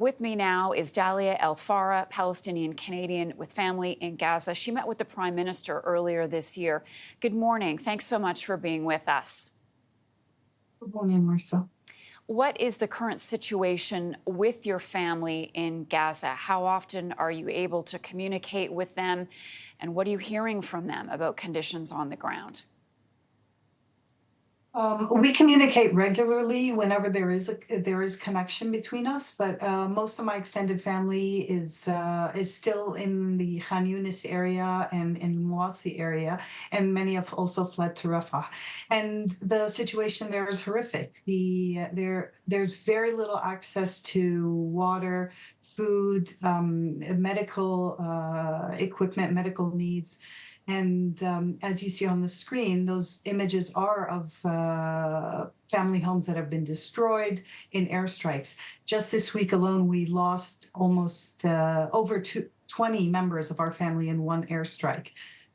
With me now is Dalia El Farra, Palestinian Canadian with family in Gaza. She met with the Prime Minister earlier this year. Good morning. Thanks so much for being with us. Good morning, Marcel. What is the current situation with your family in Gaza? How often are you able to communicate with them? And what are you hearing from them about conditions on the ground? We communicate regularly whenever there is connection between us, but most of my extended family is still in the Khan Yunis area and in Mawasi area, and many have also fled to Rafah. And the situation there is horrific. There's very little access to water, food, medical equipment, medical needs. And as you see on the screen, those images are of family homes that have been destroyed in airstrikes. Just this week alone, we lost almost over 20 members of our family in one airstrike.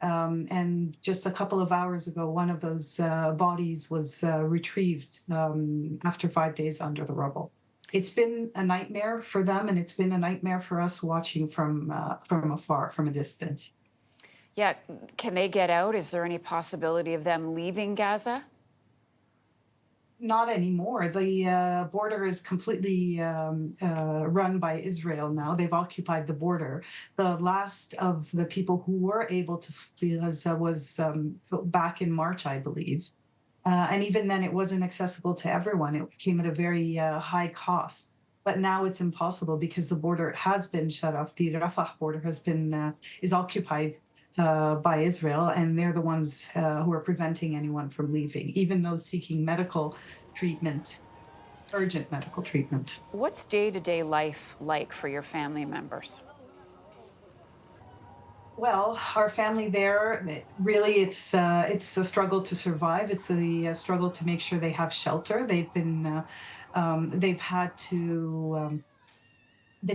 And just a couple of hours ago, one of those bodies was retrieved after 5 days under the rubble. It's been a nightmare for them, and it's been a nightmare for us watching from afar, from a distance. Yeah, can they get out? Is there any possibility of them leaving Gaza? Not anymore. The border is completely run by Israel now. They've occupied the border. The last of the people who were able to flee Gaza was back in March, I believe. And even then, it wasn't accessible to everyone. It came at a very high cost. But now it's impossible because the border has been shut off. The Rafah border is occupied by Israel, and they're the ones who are preventing anyone from leaving, even those seeking medical treatment, urgent medical treatment. What's day-to-day life like for your family members? Well, our family there, really, it's a struggle to survive. It's a struggle to make sure they have shelter. They've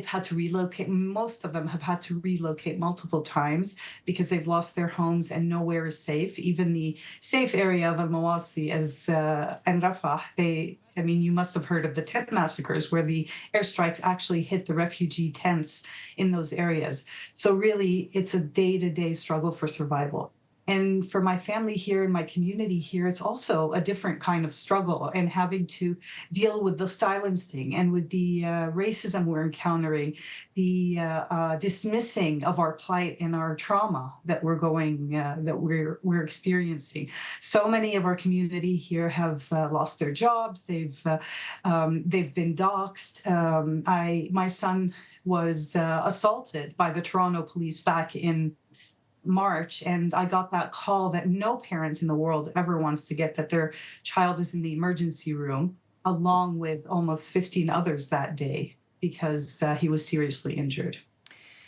had to relocate. Most of them have had to relocate multiple times because they've lost their homes and nowhere is safe. Even the safe area of Al-Mawasi and Rafah, you must have heard of the tent massacres where the airstrikes actually hit the refugee tents in those areas. So really, it's a day-to-day struggle for survival. And for my family here and my community here, it's also a different kind of struggle, and having to deal with the silencing and with the racism we're encountering, the dismissing of our plight and our trauma that we're experiencing. So many of our community here have lost their jobs. They've been doxxed. My son was assaulted by the Toronto police back in March, and I got that call that no parent in the world ever wants to get, that their child is in the emergency room, along with almost 15 others that day, because he was seriously injured.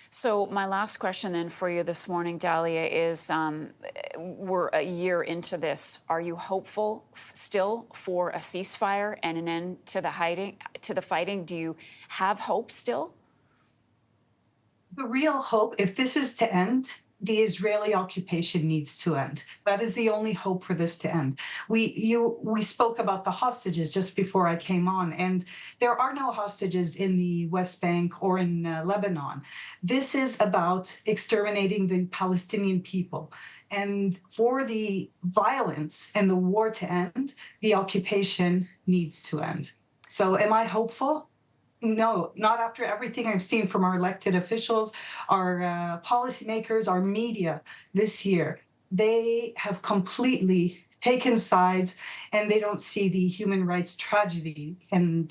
So my last question then for you this morning, Dalia, is we're a year into this. Are you hopeful still for a ceasefire and an end to the fighting? Do you have hope still? The real hope, if this is to end, the Israeli occupation needs to end. That is the only hope for this to end. We spoke about the hostages just before I came on, and there are no hostages in the West Bank or in Lebanon. This is about exterminating the Palestinian people. And for the violence and the war to end, the occupation needs to end. So am I hopeful? No, not after everything I've seen from our elected officials, our policymakers, our media this year. They have completely taken sides, and they don't see the human rights tragedy and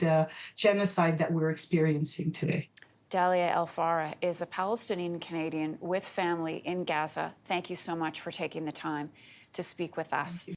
genocide that we're experiencing today. Dalia El Farra is a Palestinian Canadian with family in Gaza. Thank you so much for taking the time to speak with us.